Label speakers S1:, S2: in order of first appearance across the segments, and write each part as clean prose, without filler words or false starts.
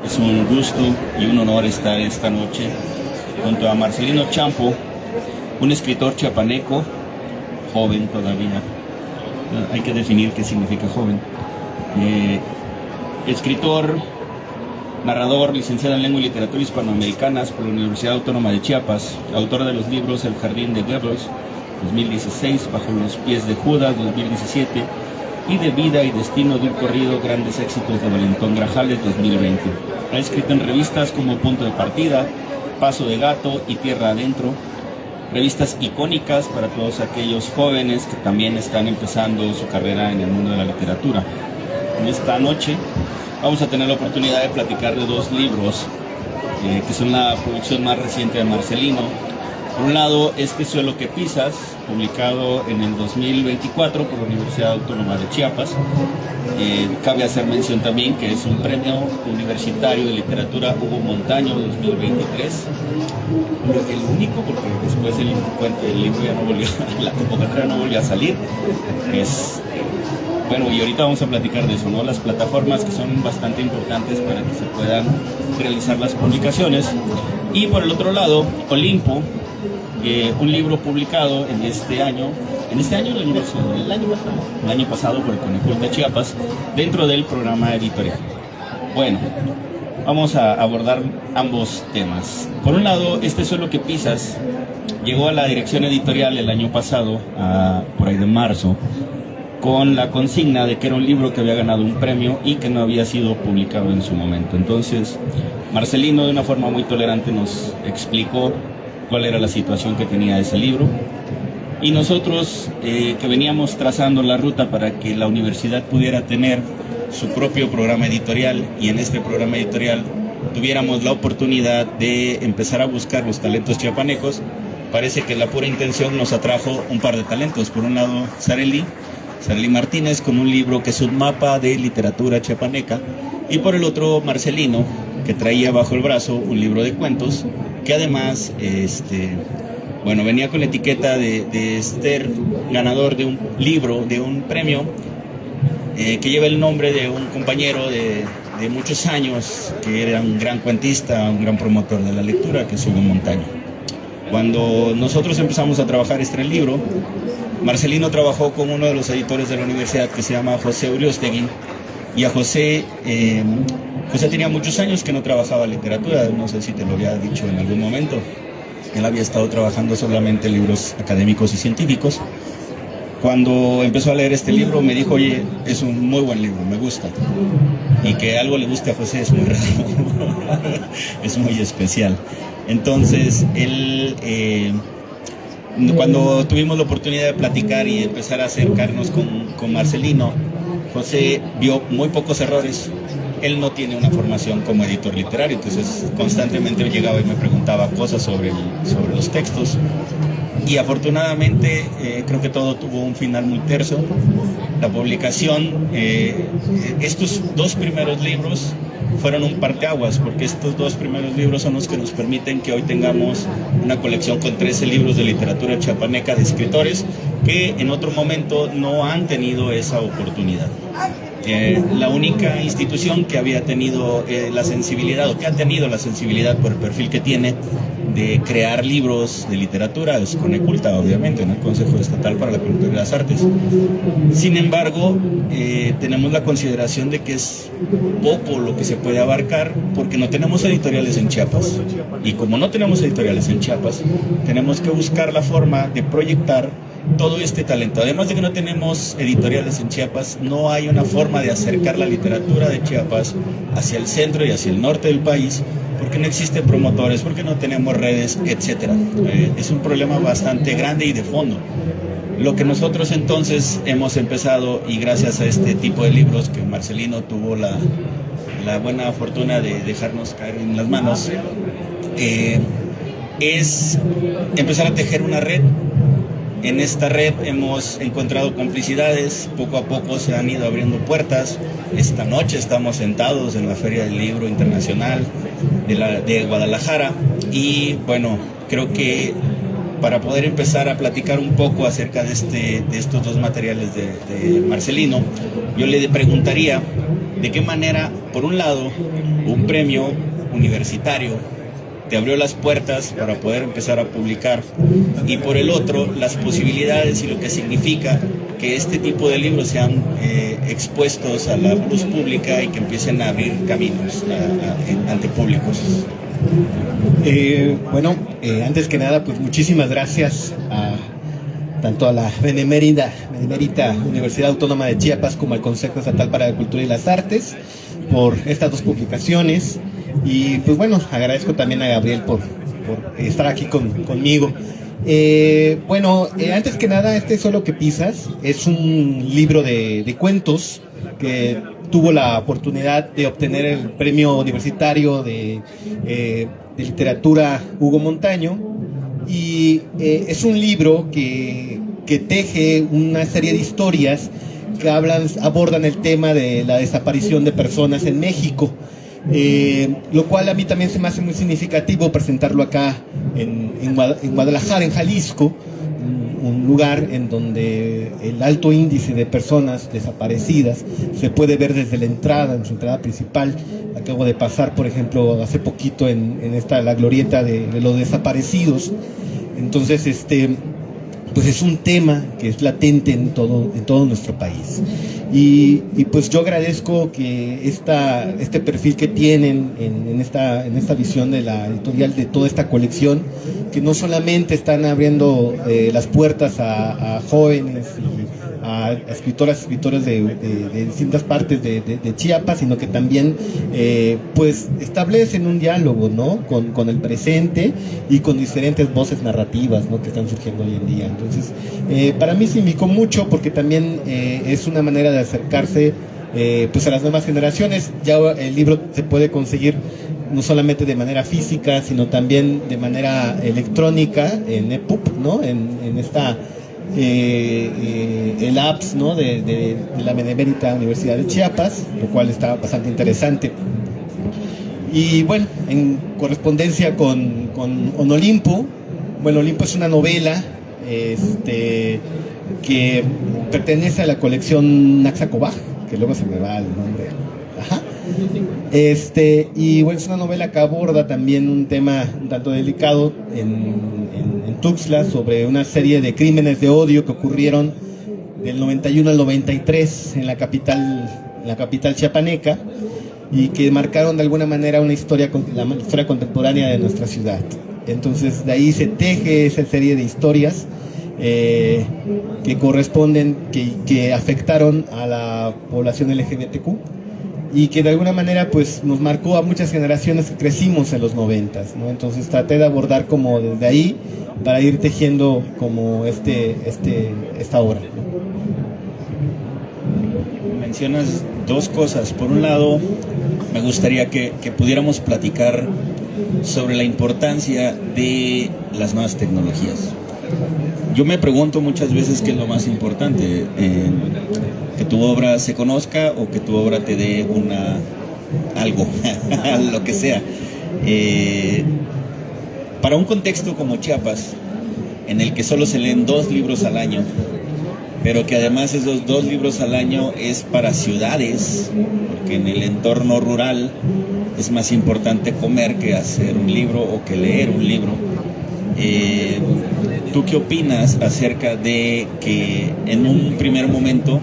S1: Es un gusto y un honor estar esta noche junto a Marcelino Champo, un escritor chiapaneco, joven todavía. Hay que definir qué significa joven. Escritor, narrador, licenciado en Lengua y Literatura Hispanoamericanas por la Universidad Autónoma de Chiapas, autor de los libros El Jardín de Goebbels, 2016, Bajo los pies de Judas, 2017, y De vida y destino de un corrido, grandes éxitos de Valentón Grajales, 2020. Ha escrito en revistas como Punto de Partida, Paso de Gato y Tierra Adentro, revistas icónicas para todos aquellos jóvenes que también están empezando su carrera en el mundo de la literatura. En esta noche vamos a tener la oportunidad de platicar de dos libros que son la producción más reciente de Marcelino. Por un lado, Este suelo que pisas, publicado en el 2024 por la Universidad Autónoma de Chiapas. Cabe hacer mención también que es un premio universitario de literatura Hugo Montaño 2023. El único, porque después el libro ya no volvió, la convocatoria no volvió a salir. Bueno, y ahorita vamos a platicar de eso, ¿no? Las plataformas que son bastante importantes para que se puedan realizar las publicaciones. Y por el otro lado, Olimpo, un libro publicado en este año, el año pasado por el Conejul de Chiapas, dentro del programa editorial. Bueno, vamos a abordar ambos temas. Por un lado, Este suelo que pisas llegó a la dirección editorial el año pasado, por ahí de marzo, con la consigna de que era un libro que había ganado un premio y que no había sido publicado en su momento. Entonces, Marcelino, de una forma muy tolerante, nos explicó cuál era la situación que tenía ese libro, y nosotros que veníamos trazando la ruta para que la universidad pudiera tener su propio programa editorial, y en este programa editorial tuviéramos la oportunidad de empezar a buscar los talentos chiapanecos. Parece que la pura intención nos atrajo un par de talentos. Por un lado, Sareli Martínez, con un libro que es un mapa de literatura chiapaneca, y por el otro, Marcelino, que traía bajo el brazo un libro de cuentos, que además venía con la etiqueta de ser ganador de un libro, de un premio que lleva el nombre de un compañero de muchos años, que era un gran cuentista, un gran promotor de la lectura, que es Hugo Montaño. Cuando nosotros empezamos a trabajar este libro, Marcelino trabajó con uno de los editores de la universidad, que se llama José Uriostegui, y a José tenía muchos años que no trabajaba literatura. No sé si te lo había dicho en algún momento. Él había estado trabajando solamente libros académicos y científicos. Cuando empezó a leer este libro me dijo: oye, es un muy buen libro, me gusta. Y que algo le guste a José es muy raro, es muy especial. Entonces, él, cuando tuvimos la oportunidad de platicar y empezar a acercarnos con Marcelino, José vio muy pocos errores. Él no tiene una formación como editor literario, entonces constantemente llegaba y me preguntaba cosas sobre los textos. Y afortunadamente creo que todo tuvo un final muy terso. La publicación, estos dos primeros libros fueron un parteaguas, porque estos dos primeros libros son los que nos permiten que hoy tengamos una colección con 13 libros de literatura chiapaneca de escritores que en otro momento no han tenido esa oportunidad. La única institución que había tenido la sensibilidad, o que ha tenido la sensibilidad por el perfil que tiene, de crear libros de literatura es Coneculta, obviamente, ¿no? El Consejo Estatal para la Cultura y las Artes. Sin embargo, tenemos la consideración de que es poco lo que se puede abarcar, porque no tenemos editoriales en Chiapas. Y como no tenemos editoriales en Chiapas, tenemos que buscar la forma de proyectar todo este talento. Además de que no tenemos editoriales en Chiapas, no hay una forma de acercar la literatura de Chiapas hacia el centro y hacia el norte del país, porque no existen promotores, porque no tenemos redes, etc. Es un problema bastante grande y de fondo. Lo que nosotros entonces hemos empezado, y gracias a este tipo de libros que Marcelino tuvo la buena fortuna de dejarnos caer en las manos, es empezar a tejer una red. En esta red hemos encontrado complicidades, poco a poco se han ido abriendo puertas. Esta noche estamos sentados en la Feria del Libro Internacional de Guadalajara, y bueno, creo que para poder empezar a platicar un poco acerca de estos dos materiales de Marcelino, yo le preguntaría de qué manera, por un lado, un premio universitario te abrió las puertas para poder empezar a publicar, y por el otro, las posibilidades y lo que significa que este tipo de libros sean expuestos a la luz pública y que empiecen a abrir caminos ante públicos.
S2: Antes que nada, pues muchísimas gracias tanto a la benemérita Universidad Autónoma de Chiapas como al Consejo Estatal para la Cultura y las Artes por estas dos publicaciones. Y pues bueno, agradezco también a Gabriel por estar aquí conmigo. Antes que nada, Solo que pisas es un libro de cuentos que tuvo la oportunidad de obtener el premio universitario de literatura Hugo Montaño, y es un libro que teje una serie de historias que abordan el tema de la desaparición de personas en México. Lo cual a mí también se me hace muy significativo presentarlo acá en Guadalajara, en Jalisco, un lugar en donde el alto índice de personas desaparecidas se puede ver desde la entrada, en su entrada principal. Acabo de pasar, por ejemplo, hace poquito en la glorieta de los desaparecidos. Entonces, pues es un tema que es latente en todo nuestro país. Y pues yo agradezco que este perfil que tienen en esta visión de la editorial de toda esta colección, que no solamente están abriendo las puertas a jóvenes y a escritores de distintas partes de Chiapas, sino que también pues establecen un diálogo, ¿no?, con el presente y con diferentes voces narrativas, ¿no?, que están surgiendo hoy en día. Entonces, para mí significó mucho porque también es una manera de acercarse pues a las nuevas generaciones. Ya el libro se puede conseguir no solamente de manera física, sino también de manera electrónica en EPUB, ¿no?, en esta el apps, ¿no?, de la Benemérita Universidad de Chiapas, lo cual está bastante interesante. Y bueno, en correspondencia con Onolimpo, bueno, Olimpo es una novela que pertenece a la colección Naxacobaj, que luego se me va el nombre. Ajá. Y bueno, es una novela que aborda también un tema un tanto delicado en Tuxtla, sobre una serie de crímenes de odio que ocurrieron del 91 al 93 en la capital chiapaneca, y que marcaron de alguna manera la historia contemporánea de nuestra ciudad. Entonces, de ahí se teje esa serie de historias que corresponden, que afectaron a la población LGBTQ, y que de alguna manera pues nos marcó a muchas generaciones que crecimos en los 90s, ¿no? Entonces traté de abordar como desde ahí para ir tejiendo como esta obra, ¿no?
S1: Mencionas dos cosas. Por un lado, me gustaría que pudiéramos platicar sobre la importancia de las nuevas tecnologías. Yo me pregunto muchas veces qué es lo más importante, que tu obra se conozca o que tu obra te dé algo, lo que sea. Para un contexto como Chiapas, en el que solo se leen 2 libros al año, pero que además esos 2 libros al año es para ciudades, porque en el entorno rural es más importante comer que hacer un libro o que leer un libro. ¿Tú qué opinas acerca de que en un primer momento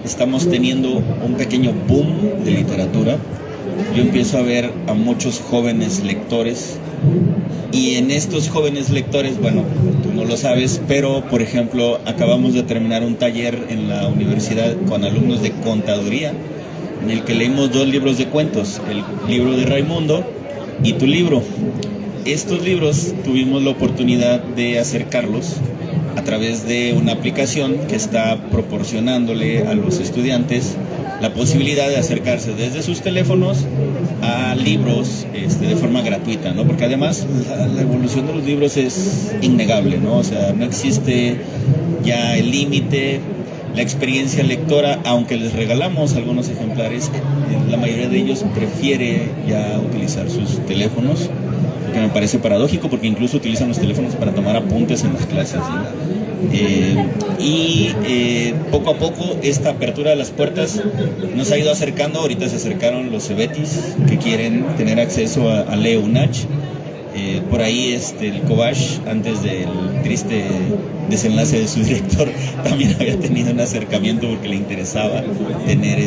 S1: estamos teniendo un pequeño boom de literatura? Yo empiezo a ver a muchos jóvenes lectores, y en estos jóvenes lectores, bueno, tú no lo sabes, pero por ejemplo acabamos de terminar un taller en la universidad con alumnos de contaduría, en el que leímos 2 libros de cuentos, el libro de Raimundo y tu libro. Estos libros tuvimos la oportunidad de acercarlos a través de una aplicación que está proporcionándole a los estudiantes la posibilidad de acercarse desde sus teléfonos a libros de forma gratuita, ¿no? Porque además la evolución de los libros es innegable, ¿no? O sea, no existe ya el límite. La experiencia lectora, aunque les regalamos algunos ejemplares, la mayoría de ellos prefiere ya utilizar sus teléfonos, que me parece paradójico porque incluso utilizan los teléfonos para tomar apuntes en las clases, ¿no? Poco a poco esta apertura de las puertas nos ha ido acercando. Ahorita se acercaron los Cebetis que quieren tener acceso a Leo UNACH. Por ahí el Cobach, antes del triste desenlace de su director, también había tenido un acercamiento porque le interesaba tener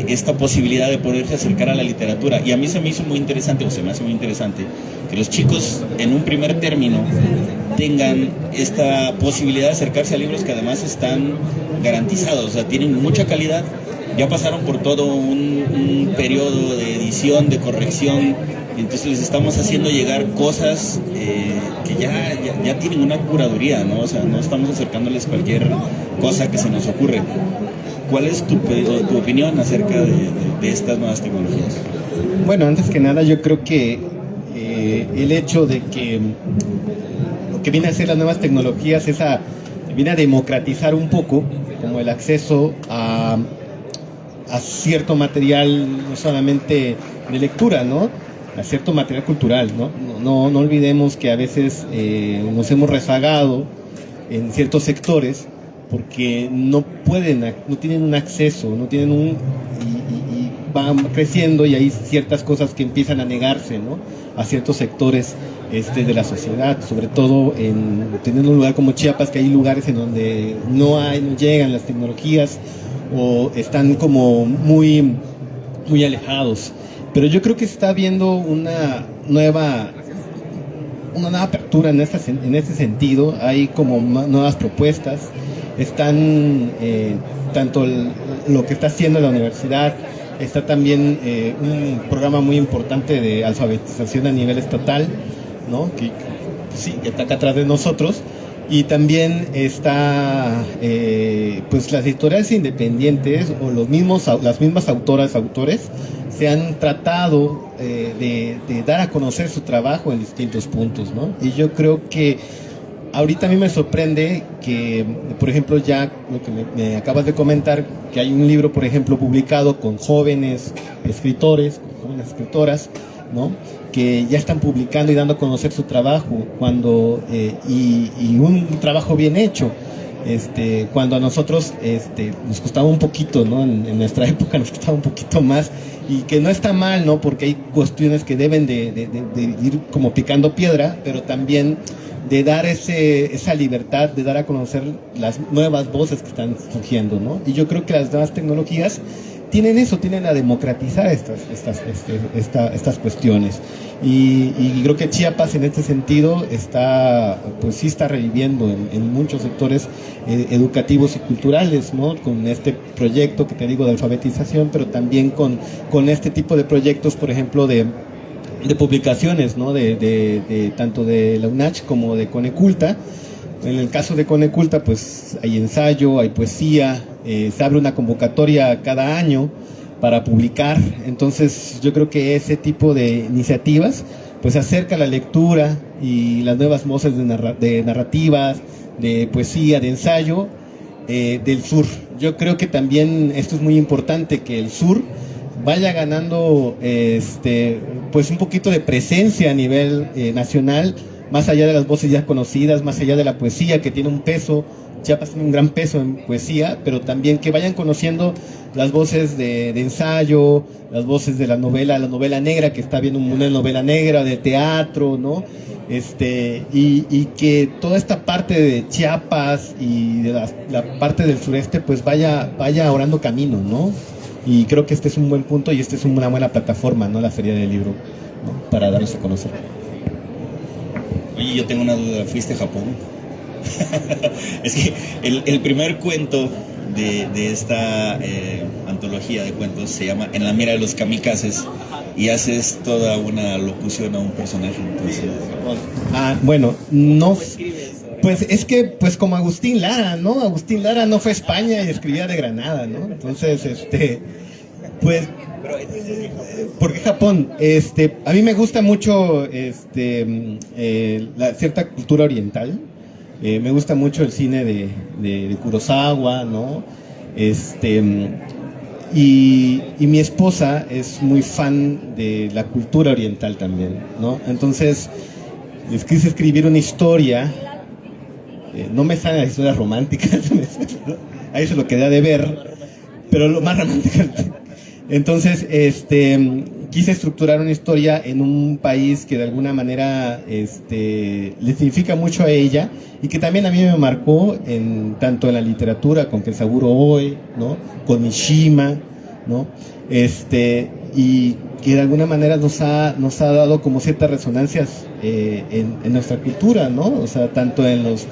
S1: esta posibilidad de poderse acercar a la literatura. Y a mí se me hizo muy interesante, o se me hace muy interesante, que los chicos en un primer término tengan esta posibilidad de acercarse a libros que además están garantizados, o sea, tienen mucha calidad. Ya pasaron por todo un periodo de edición, de corrección, y entonces les estamos haciendo llegar cosas que ya tienen una curaduría, ¿no? O sea, no estamos acercándoles cualquier cosa que se nos ocurre. ¿Cuál es tu opinión acerca de estas nuevas tecnologías?
S2: Bueno, antes que nada yo creo que el hecho de que lo que viene a ser las nuevas tecnologías viene a democratizar un poco como el acceso a cierto material, no solamente de lectura, ¿no? A cierto material cultural, ¿no? No olvidemos que a veces nos hemos rezagado en ciertos sectores porque no tienen un acceso, no tienen y van creciendo y hay ciertas cosas que empiezan a negarse, ¿no? A ciertos sectores de la sociedad, sobre todo teniendo un lugar como Chiapas, que hay lugares en donde no llegan las tecnologías o están como muy, muy alejados. Pero yo creo que está habiendo una nueva apertura en este sentido. Hay como nuevas propuestas. Están tanto lo que está haciendo la universidad, está también un programa muy importante de alfabetización a nivel estatal, ¿no? Que está acá atrás de nosotros. Y también está pues las editoriales independientes o las mismas autores se han tratado de dar a conocer su trabajo en distintos puntos, ¿no? Y yo creo que ahorita a mí me sorprende que, por ejemplo, ya lo que me acabas de comentar, que hay un libro, por ejemplo, publicado con jóvenes escritores, con jóvenes escritoras, ¿no? Que ya están publicando y dando a conocer su trabajo y un trabajo bien hecho. Cuando a nosotros nos costaba un poquito, ¿no? En nuestra época nos costaba un poquito más, y que no está mal, ¿no? Porque hay cuestiones que deben de ir como picando piedra, pero también de dar esa libertad, de dar a conocer las nuevas voces que están surgiendo, ¿no? Y yo creo que las nuevas tecnologías tienen a democratizar estas cuestiones. Y creo que Chiapas en este sentido está reviviendo en muchos sectores educativos y culturales, ¿no? Con este proyecto que te digo de alfabetización, pero también con este tipo de proyectos, por ejemplo, de publicaciones, ¿no? Tanto de la UNACH como de Coneculta. En el caso de Coneculta, pues hay ensayo, hay poesía, se abre una convocatoria cada año para publicar. Entonces yo creo que ese tipo de iniciativas pues acerca la lectura y las nuevas voces de narrativas, de poesía, de ensayo del sur. Yo creo que también esto es muy importante, que el sur vaya ganando pues un poquito de presencia a nivel nacional, más allá de las voces ya conocidas, más allá de la poesía que tiene un peso. Chiapas tiene un gran peso en poesía, pero también que vayan conociendo las voces de ensayo, las voces de la novela negra, que está viendo una novela negra, de teatro, ¿no? Y que toda esta parte de Chiapas y de la parte del sureste pues vaya abriendo camino, ¿no? Y creo que este es un buen punto y es una buena plataforma, ¿no? La Feria del Libro, ¿no? Para darnos a conocer.
S1: Oye, yo tengo una duda, ¿fuiste a Japón? Es que el primer cuento de esta antología de cuentos se llama En la mira de los kamikazes, y haces toda una locución a un personaje. Entonces...
S2: bueno, no, pues es que pues como Agustín Lara, ¿no? Agustín Lara no fue a España y escribía de Granada, ¿no? Entonces, pues, ¿por qué Japón? A mí me gusta mucho la cierta cultura oriental. Me gusta mucho el cine de Kurosawa, ¿no? Y mi esposa es muy fan de la cultura oriental también, ¿no? Entonces, les quise escribir una historia no me salen las historias románticas, ahí se lo quedé de ver, pero lo más romántico. Entonces, quise estructurar una historia en un país que de alguna manera le significa mucho a ella y que también a mí me marcó tanto en la literatura con Kenzaburo Oe, ¿no? Con Mishima, ¿no? Y que de alguna manera nos ha dado como ciertas resonancias en nuestra cultura, ¿no? O sea, tanto en los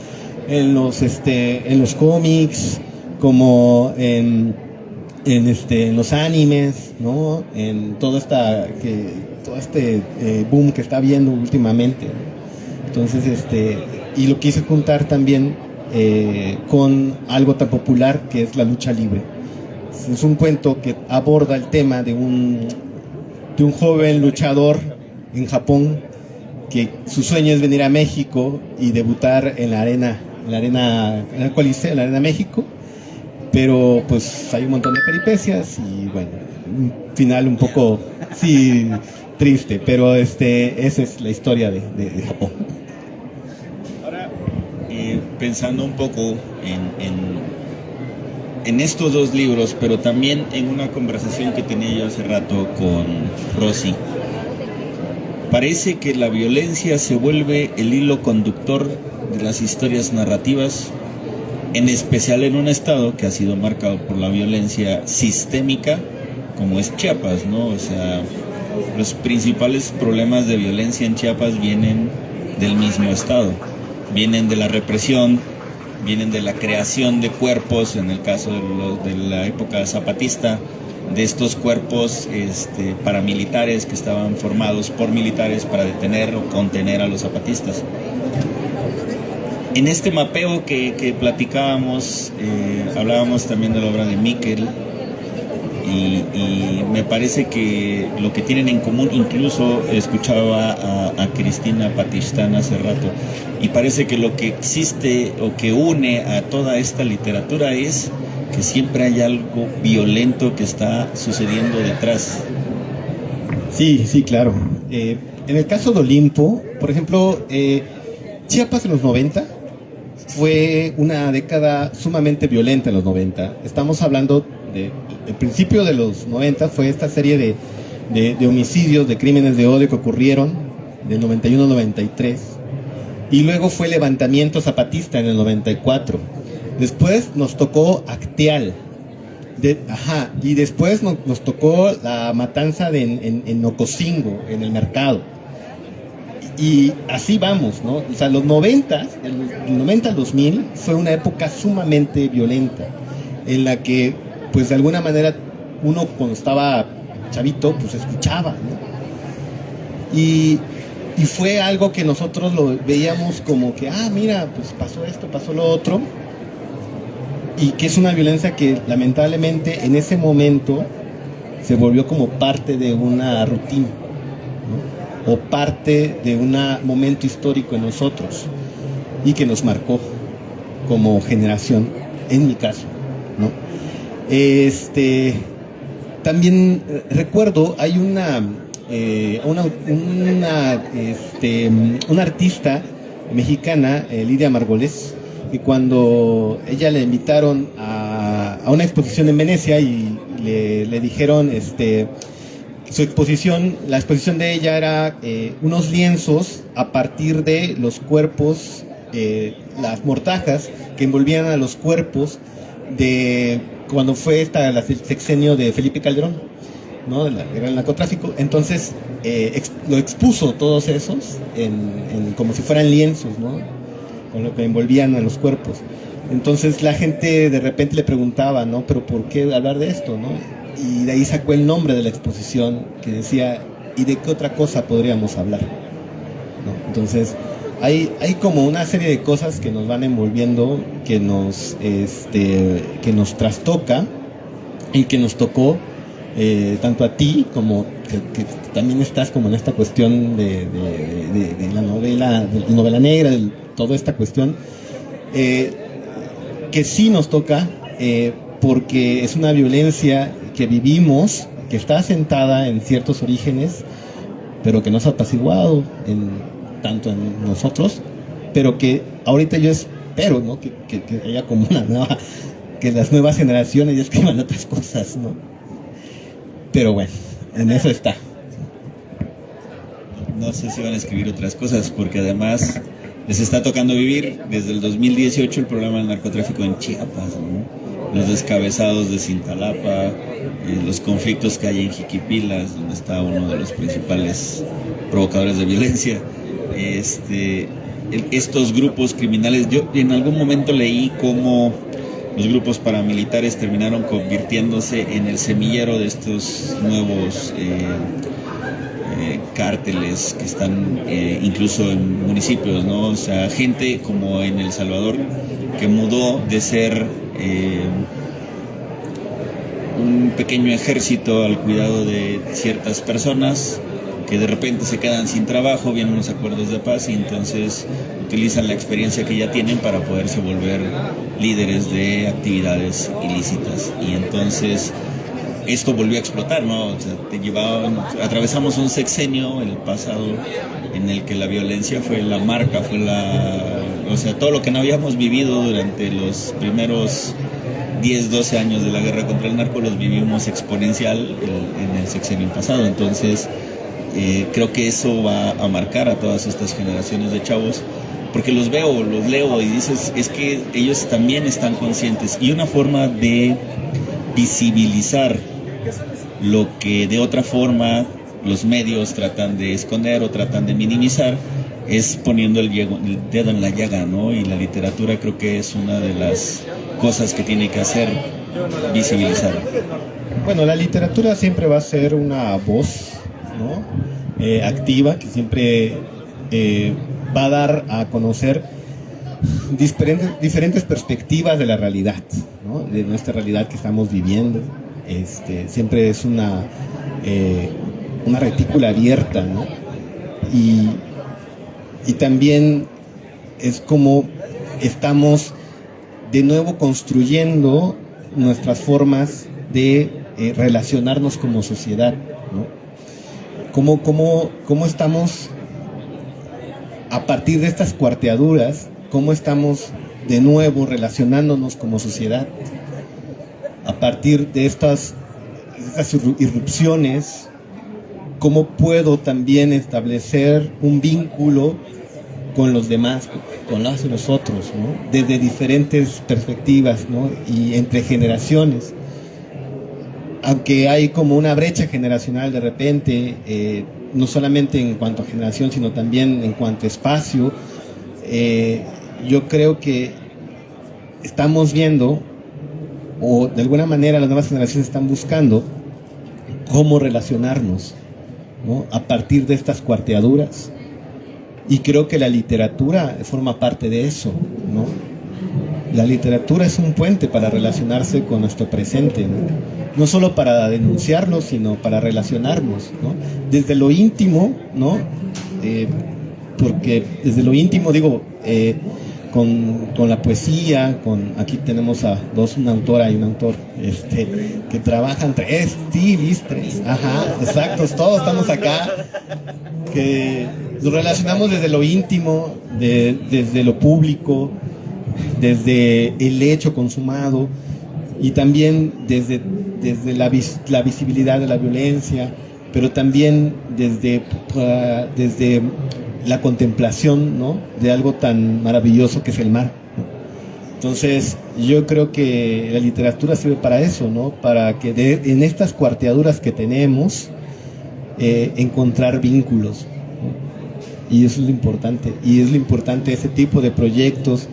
S2: cómics como en los animes, ¿no? En todo este boom que está habiendo últimamente, ¿no? Entonces, y lo quise juntar también con algo tan popular que es la lucha libre. Es un cuento que aborda el tema de un joven luchador en Japón que su sueño es venir a México y debutar en el Coliseo, en la Arena México. Pero pues hay un montón de peripecias y bueno, un final un poco, sí, triste, pero esa es la historia de Japón.
S1: Ahora, pensando un poco en estos dos libros, pero también en una conversación que tenía yo hace rato con Rosy, parece que la violencia se vuelve el hilo conductor de las historias narrativas, en especial en un estado que ha sido marcado por la violencia sistémica, como es Chiapas, ¿no? O sea, los principales problemas de violencia en Chiapas vienen del mismo estado, vienen de la represión, vienen de la creación de cuerpos, en el caso de la época zapatista, de estos cuerpos paramilitares que estaban formados por militares para detener o contener a los zapatistas. En este mapeo que platicábamos, hablábamos también de la obra de Miquel y me parece que lo que tienen en común, incluso escuchaba a Cristina Patistán hace rato, y parece que lo que existe o que une a toda esta literatura es que siempre hay algo violento que está sucediendo detrás.
S2: Sí, sí, claro. En el caso de Olimpo, por ejemplo, Chiapas en los 90 fue una década sumamente violenta en los 90. Estamos hablando el principio de los 90 fue esta serie de homicidios, de crímenes de odio que ocurrieron del 91 al 93. Y luego fue el levantamiento zapatista en el 94. Después nos tocó Acteal. Y después nos tocó la matanza en Ocosingo, en el mercado. Y así vamos, ¿no? O sea, los 90, del 90 al 2000, fue una época sumamente violenta, en la que, pues de alguna manera, uno cuando estaba chavito, pues escuchaba, ¿no? Y fue algo que nosotros lo veíamos como que, mira, pues pasó esto, pasó lo otro, y que es una violencia que lamentablemente en ese momento se volvió como parte de una rutina, ¿no? O parte de un momento histórico en nosotros y que nos marcó como generación, en mi caso, ¿no? También recuerdo, hay una artista mexicana, Lidia Margolés, que cuando ella le invitaron a una exposición en Venecia y le dijeron su exposición, la exposición de ella era unos lienzos a partir de los cuerpos, las mortajas que envolvían a los cuerpos de cuando fue el sexenio de Felipe Calderón, ¿no? Era el narcotráfico. Entonces lo expuso todos esos como si fueran lienzos, ¿no? Con lo que envolvían a los cuerpos. Entonces la gente de repente le preguntaba, ¿no? ¿Pero por qué hablar de esto, no? Y de ahí sacó el nombre de la exposición, que decía, ¿y de qué otra cosa podríamos hablar? ¿No? Entonces hay como una serie de cosas que nos van envolviendo, que nos trastoca y que nos tocó tanto a ti como que también estás como en esta cuestión de la novela negra, de toda esta cuestión, que sí nos toca, porque es una violencia que vivimos, que está asentada en ciertos orígenes, pero que no se ha apaciguado tanto en nosotros, pero que ahorita yo espero, ¿no? Que haya como una nueva, que las nuevas generaciones ya escriban otras cosas, ¿no? Pero bueno, en eso está.
S1: No sé si van a escribir otras cosas, porque además les está tocando vivir desde el 2018 el problema del narcotráfico en Chiapas, ¿no? Los descabezados de Cintalapa, los conflictos que hay en Jiquipilas, donde está uno de los principales provocadores de violencia. Estos grupos criminales, yo en algún momento leí cómo los grupos paramilitares terminaron convirtiéndose en el semillero de estos nuevos cárteles que están incluso en municipios, ¿no? O sea, gente como en El Salvador que mudó de ser un pequeño ejército al cuidado de ciertas personas que de repente se quedan sin trabajo, vienen unos acuerdos de paz y entonces utilizan la experiencia que ya tienen para poderse volver líderes de actividades ilícitas. Y entonces esto volvió a explotar, ¿no? O sea, atravesamos un sexenio, el pasado, en el que la violencia fue la marca, o sea, todo lo que no habíamos vivido durante los primeros 10, 12 años de la guerra contra el narco, los vivimos exponencial en el sexenio pasado. Entonces, creo que eso va a marcar a todas estas generaciones de chavos, porque los veo, los leo y dices, es que ellos también están conscientes. Y una forma de visibilizar lo que de otra forma los medios tratan de esconder o tratan de minimizar es poniendo el dedo en la llaga, ¿no? Y la literatura creo que es una de las cosas que tiene que hacer, visibilizar.
S2: Bueno, la literatura siempre va a ser una voz, ¿no? Activa, que siempre va a dar a conocer diferentes perspectivas de la realidad, ¿no? De nuestra realidad que estamos viviendo. Siempre es una retícula abierta, ¿no? Y también es como estamos de nuevo construyendo nuestras formas de relacionarnos como sociedad, ¿no? ¿Cómo estamos a partir de estas cuarteaduras? ¿Cómo estamos de nuevo relacionándonos como sociedad? A partir de estas irrupciones, ¿cómo puedo también establecer un vínculo con los demás, con los otros, ¿no? Desde diferentes perspectivas, ¿no? Y entre generaciones. Aunque hay como una brecha generacional de repente, no solamente en cuanto a generación, sino también en cuanto a espacio, yo creo que estamos viendo, o de alguna manera las nuevas generaciones están buscando cómo relacionarnos, ¿no? A partir de estas cuarteaduras. Y creo que la literatura forma parte de eso, ¿no? La literatura es un puente para relacionarse con nuestro presente, no solo para denunciarlo, sino para relacionarnos, ¿no? Desde lo íntimo, ¿no? Porque desde lo íntimo, digo, con la poesía, aquí tenemos a una autora y un autor que trabajan, tres, ajá, exactos, todos estamos acá, que nos relacionamos desde lo íntimo, desde lo público, desde el hecho consumado y también desde la visibilidad de la violencia, pero también desde la contemplación, ¿no? De algo tan maravilloso que es el mar, ¿no? Entonces yo creo que la literatura sirve para eso, ¿no? Para que en estas cuarteaduras que tenemos encontrar vínculos, ¿no? Y eso es lo importante, y es lo importante ese tipo de proyectos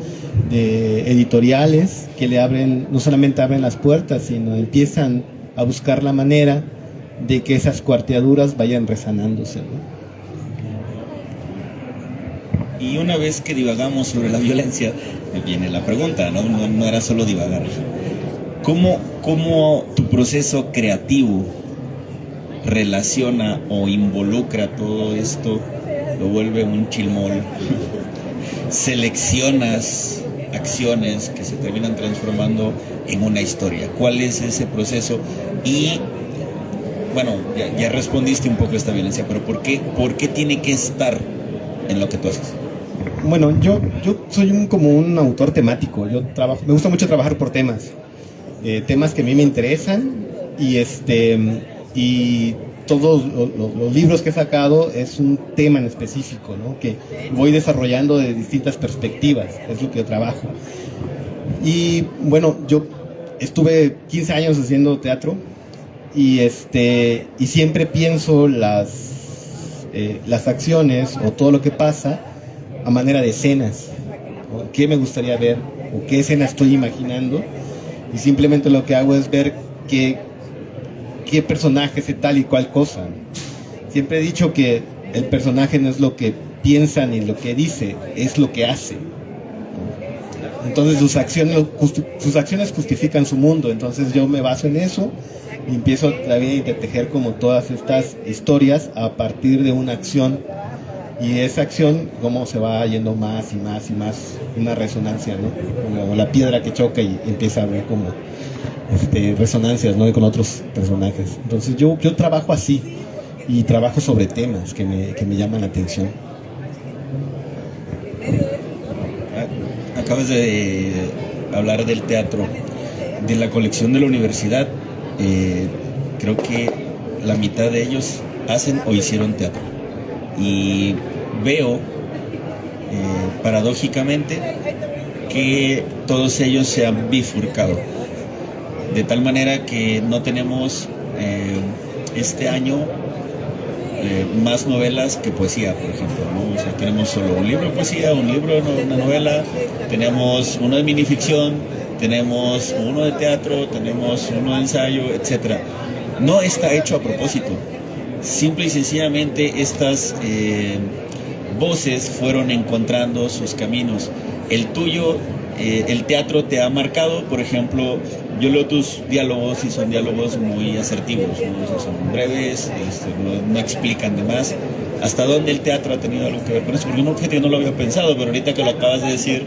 S2: editoriales que no solamente abren las puertas, sino empiezan a buscar la manera de que esas cuarteaduras vayan resanándose, ¿no?
S1: Y una vez que divagamos sobre la violencia, me viene la pregunta, ¿no? No era solo divagar. ¿Cómo tu proceso creativo relaciona o involucra todo esto, lo vuelve un chilmol? Seleccionas acciones que se terminan transformando en una historia. ¿Cuál es ese proceso? Y, bueno, ya respondiste un poco a esta violencia, pero ¿por qué tiene que estar en lo que tú haces?
S2: bueno, yo soy como un autor temático. Me gusta mucho trabajar por temas, temas que a mí me interesan y todos los libros que he sacado es un tema en específico, ¿no? Que voy desarrollando de distintas perspectivas, es lo que yo trabajo. Y bueno, yo estuve 15 años haciendo teatro y siempre pienso las acciones o todo lo que pasa a manera de escenas, ¿no? ¿Qué me gustaría ver o qué escena estoy imaginando? Y simplemente lo que hago es ver qué personaje hace tal y cual cosa. Siempre he dicho que el personaje no es lo que piensa ni lo que dice, es lo que hace. Entonces sus acciones justifican su mundo. Entonces yo me baso en eso y empiezo a tejer como todas estas historias a partir de una acción. Y esa acción, cómo se va yendo más y más y más, una resonancia, ¿no? Como la piedra que choca y empieza a ver como resonancias, ¿no? Con otros personajes. Entonces yo trabajo así y trabajo sobre temas que me llaman la atención.
S1: Acabas de hablar del teatro, de la colección de la universidad. Creo que la mitad de ellos hacen o hicieron teatro. Y veo, paradójicamente, que todos ellos se han bifurcado. De tal manera que no tenemos este año más novelas que poesía, por ejemplo, ¿no? O sea, tenemos solo un libro de poesía, un libro de una novela, tenemos uno de minificción, tenemos uno de teatro, tenemos uno de ensayo, etc. No está hecho a propósito. Simple y sencillamente estas voces fueron encontrando sus caminos. El tuyo, el teatro te ha marcado. Por ejemplo, yo leo tus diálogos y son diálogos muy asertivos, ¿no? O sea, son breves, no explican de más. ¿Hasta dónde el teatro ha tenido algo que ver con eso? Porque fíjate que no lo había pensado, pero ahorita que lo acabas de decir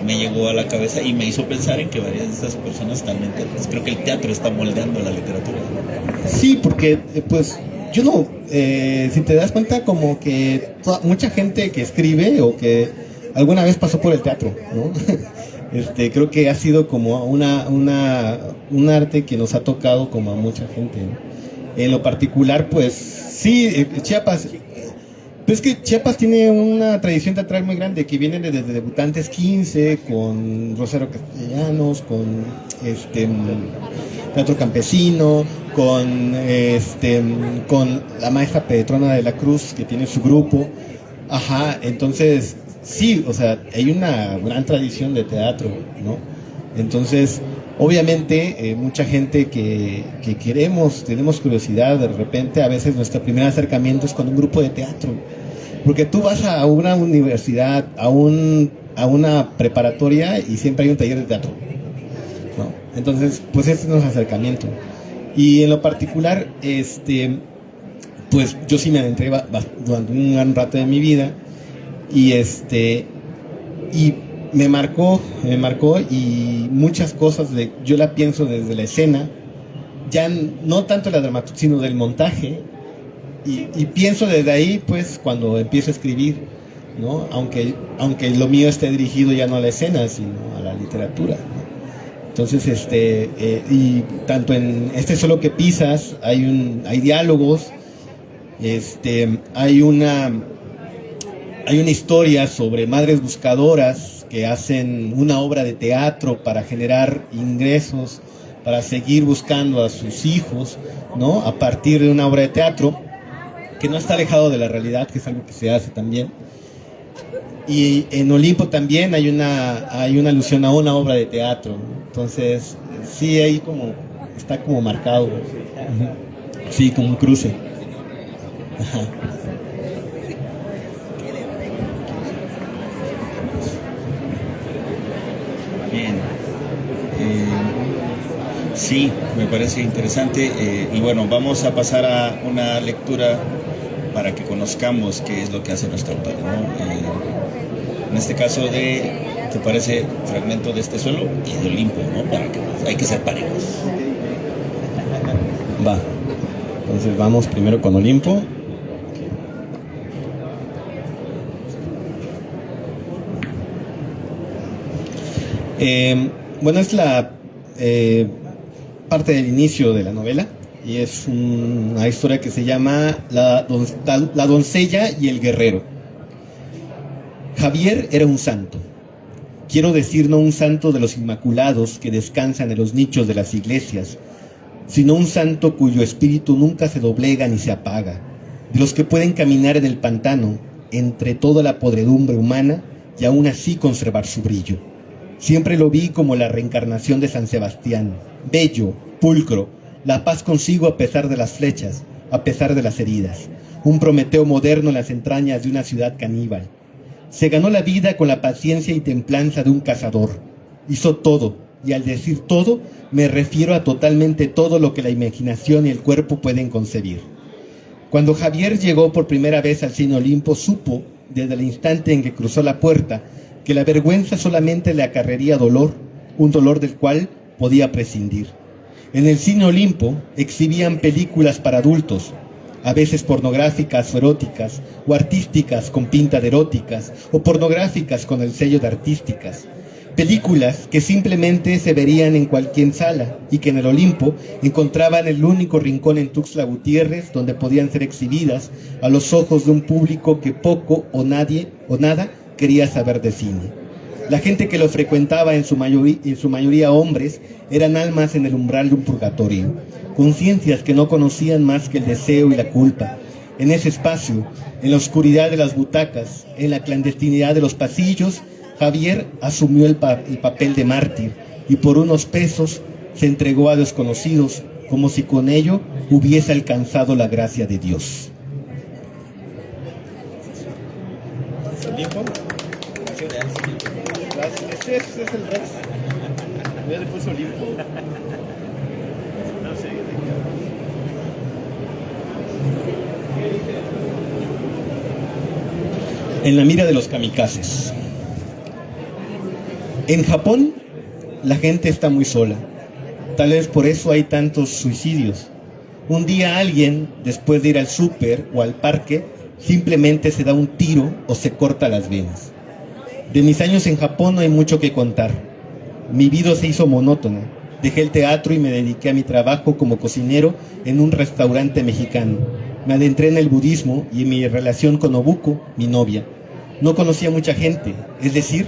S1: me llegó a la cabeza y me hizo pensar en que varias de estas personas también, creo que el teatro está moldeando la literatura.
S2: Sí, porque pues yo no, si te das cuenta, como que mucha gente que escribe o que alguna vez pasó por el teatro, ¿no? Creo que ha sido como un arte que nos ha tocado como a mucha gente, ¿no? En lo particular, pues sí, Chiapas, pues que Chiapas tiene una tradición teatral muy grande que viene desde Debutantes 15, con Rosario Castellanos, con Teatro Campesino, con la maestra Petrona de la Cruz, que tiene su grupo. Ajá, entonces sí, o sea, hay una gran tradición de teatro, ¿no? Entonces, obviamente, mucha gente que tenemos curiosidad, de repente, a veces nuestro primer acercamiento es con un grupo de teatro. Porque tú vas a una universidad, a una preparatoria y siempre hay un taller de teatro, ¿no? Entonces, pues ese es nuestro acercamiento. Y en lo particular, pues yo sí me adentré durante un gran rato de mi vida y me marcó y muchas cosas yo la pienso desde la escena, ya no tanto la dramaturgia, sino del montaje, y pienso desde ahí, pues, cuando empiezo a escribir, ¿no? Aunque lo mío esté dirigido ya no a la escena, sino a la literatura, ¿no? Entonces, y tanto en Solo que pisas, hay diálogos, hay una historia sobre madres buscadoras que hacen una obra de teatro para generar ingresos, para seguir buscando a sus hijos, ¿no? A partir de una obra de teatro que no está alejado de la realidad, que es algo que se hace también. Y en Olimpo también hay una alusión a una obra de teatro, ¿no? Entonces, sí, ahí está como marcado, sí, como un cruce. Ajá.
S1: Bien. Sí, me parece interesante. Y bueno, vamos a pasar a una lectura para que conozcamos qué es lo que hace nuestro autor, ¿no? En este caso ¿te parece? Fragmento de Este Suelo y de Olimpo, ¿no? Hay que ser parejos.
S2: Va. Entonces vamos primero con Olimpo. Bueno, es la parte del inicio de la novela y es una historia que se llama La doncella y el guerrero. Javier era un santo. Quiero decir, no un santo de los inmaculados que descansan en los nichos de las iglesias, sino un santo cuyo espíritu nunca se doblega ni se apaga, de los que pueden caminar en el pantano entre toda la podredumbre humana y aún así conservar su brillo. Siempre lo vi como la reencarnación de San Sebastián, bello, pulcro, la paz consigo a pesar de las flechas, a pesar de las heridas, un Prometeo moderno en las entrañas de una ciudad caníbal. Se ganó la vida con la paciencia y templanza de un cazador. Hizo todo, y al decir todo, me refiero a totalmente todo lo que la imaginación y el cuerpo pueden concebir. Cuando Javier llegó por primera vez al Cine Olimpo, supo, desde el instante en que cruzó la puerta, que la vergüenza solamente le acarrearía dolor, un dolor del cual podía prescindir. En el Cine Olimpo exhibían películas para adultos, a veces pornográficas o eróticas, o artísticas con pinta de eróticas, o pornográficas con el sello de artísticas. Películas que simplemente se verían en cualquier sala y que en el Olimpo encontraban el único rincón en Tuxtla Gutiérrez donde podían ser exhibidas a los ojos de un público que poco o nada quería saber de cine. La gente que lo frecuentaba, en su mayoría hombres, eran almas en el umbral de un purgatorio, conciencias que no conocían más que el deseo y la culpa. En ese espacio, en la oscuridad de las butacas, en la clandestinidad de los pasillos, Javier asumió el papel de mártir y por unos pesos se entregó a desconocidos, como si con ello hubiese alcanzado la gracia de Dios. Ese es el Rex. Ya le puso Olimpo. No sé. En la mira de los kamikazes. En Japón, la gente está muy sola. Tal vez por eso hay tantos suicidios. Un día alguien, después de ir al súper o al parque, simplemente se da un tiro o se corta las venas. De mis años en Japón no hay mucho que contar. Mi vida se hizo monótona. Dejé el teatro y me dediqué a mi trabajo como cocinero en un restaurante mexicano. Me adentré en el budismo y en mi relación con Nobuko, mi novia. No conocía mucha gente, es decir,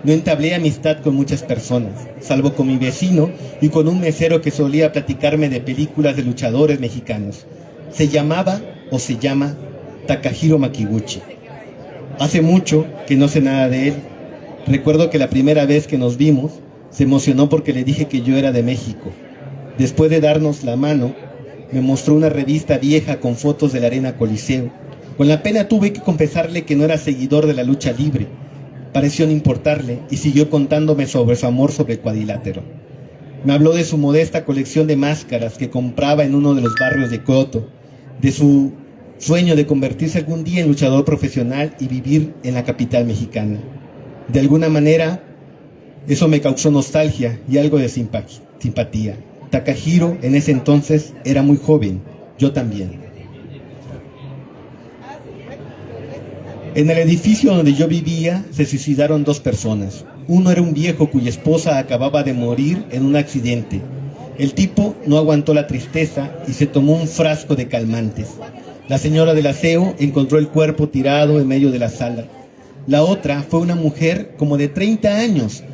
S2: no entablé amistad con muchas personas, salvo con mi vecino y con un mesero que solía platicarme de películas de luchadores mexicanos. Se llama Takahiro Makiguchi. Hace mucho que no sé nada de él. Recuerdo que la primera vez que nos vimos, se emocionó porque le dije que yo era de México. Después de darnos la mano, me mostró una revista vieja con fotos de la Arena Coliseo. Con la pena tuve que confesarle que no era seguidor de la lucha libre. Pareció no importarle y siguió contándome sobre su amor sobre el cuadrilátero. Me habló de su modesta colección de máscaras que compraba en uno de los barrios de Kyoto, de su sueño de convertirse algún día en luchador profesional y vivir en la capital mexicana. De alguna manera, eso me causó nostalgia y algo de simpatía. Takahiro en ese entonces era muy joven, yo también. En el edificio donde yo vivía se suicidaron 2 personas. Uno era un viejo cuya esposa acababa de morir en un accidente. El tipo no aguantó la tristeza y se tomó un frasco de calmantes. La señora del aseo encontró el cuerpo tirado en medio de la sala. La otra fue una mujer como de 30 años.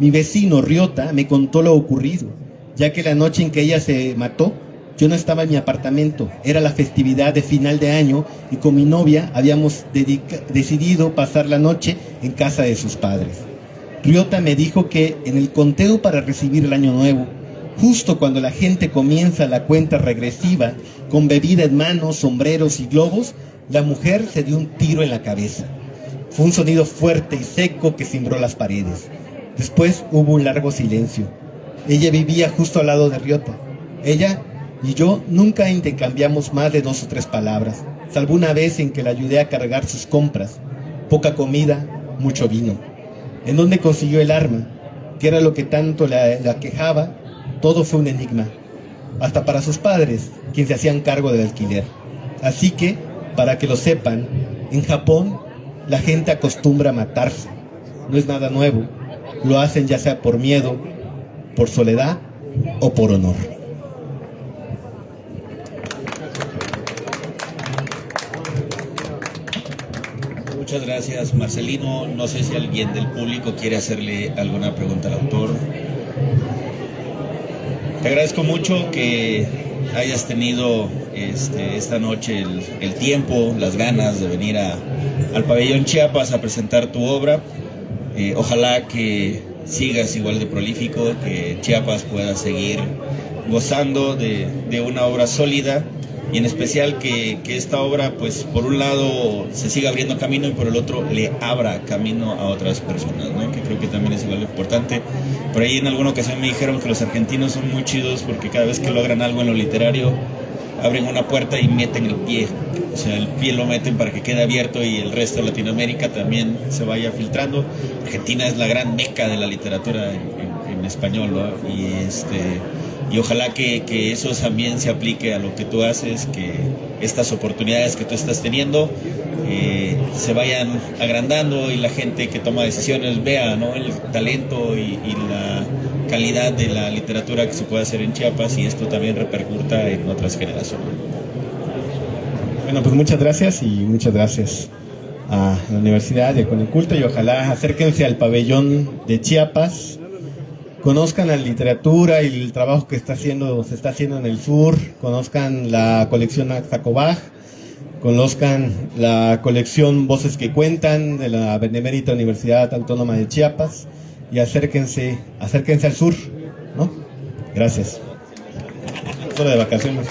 S2: Mi vecino Ryota me contó lo ocurrido, ya que la noche en que ella se mató, yo no estaba en mi apartamento. Era la festividad de final de año y con mi novia habíamos decidido pasar la noche en casa de sus padres. Ryota me dijo que en el conteo para recibir el año nuevo, justo cuando la gente comienza la cuenta regresiva, con bebida en manos, sombreros y globos, la mujer se dio un tiro en la cabeza. Fue un sonido fuerte y seco que cimbró las paredes. Después hubo un largo silencio. Ella vivía justo al lado de Ryota. Ella y yo nunca intercambiamos más de 2 o 3 palabras, salvo una vez en que la ayudé a cargar sus compras. Poca comida, mucho vino. ¿En dónde consiguió el arma? ¿Qué era lo que tanto la quejaba? Todo fue un enigma. Hasta para sus padres, quienes se hacían cargo del alquiler. Así que, para que lo sepan, en Japón la gente acostumbra a matarse. No es nada nuevo. lo hacen ya sea por miedo, por soledad o por honor.
S1: Muchas gracias, Marcelino. No sé si alguien del público quiere hacerle alguna pregunta al autor. Te agradezco mucho que hayas tenido esta noche el tiempo, las ganas de venir al Pabellón Chiapas a presentar tu obra. Ojalá que sigas igual de prolífico, que Chiapas pueda seguir gozando de una obra sólida, y en especial que esta obra, pues por un lado se siga abriendo camino y por el otro le abra camino a otras personas, ¿no? Que creo que también es igual de importante. Por ahí en alguna ocasión me dijeron que los argentinos son muy chidos porque cada vez que logran algo en lo literario abren una puerta y meten el pie, o sea, el pie lo meten para que quede abierto y el resto de Latinoamérica también se vaya filtrando. Argentina es la gran meca de la literatura en español, ¿no? Y ojalá que eso también se aplique a lo que tú haces, que estas oportunidades que tú estás teniendo se vayan agrandando y la gente que toma decisiones vea, ¿no?, el talento y la calidad de la literatura que se puede hacer en Chiapas, y esto también repercuta en otras generaciones.
S2: Bueno, pues muchas gracias, y muchas gracias a la universidad y al Coneculta, y ojalá acérquense al pabellón de Chiapas, conozcan la literatura y el trabajo que se está haciendo en el sur, conozcan la colección Axacobaj, conozcan la colección Voces que Cuentan de la Benemérita Universidad Autónoma de Chiapas, y acérquense al sur, ¿no? Gracias. Hora de vacaciones.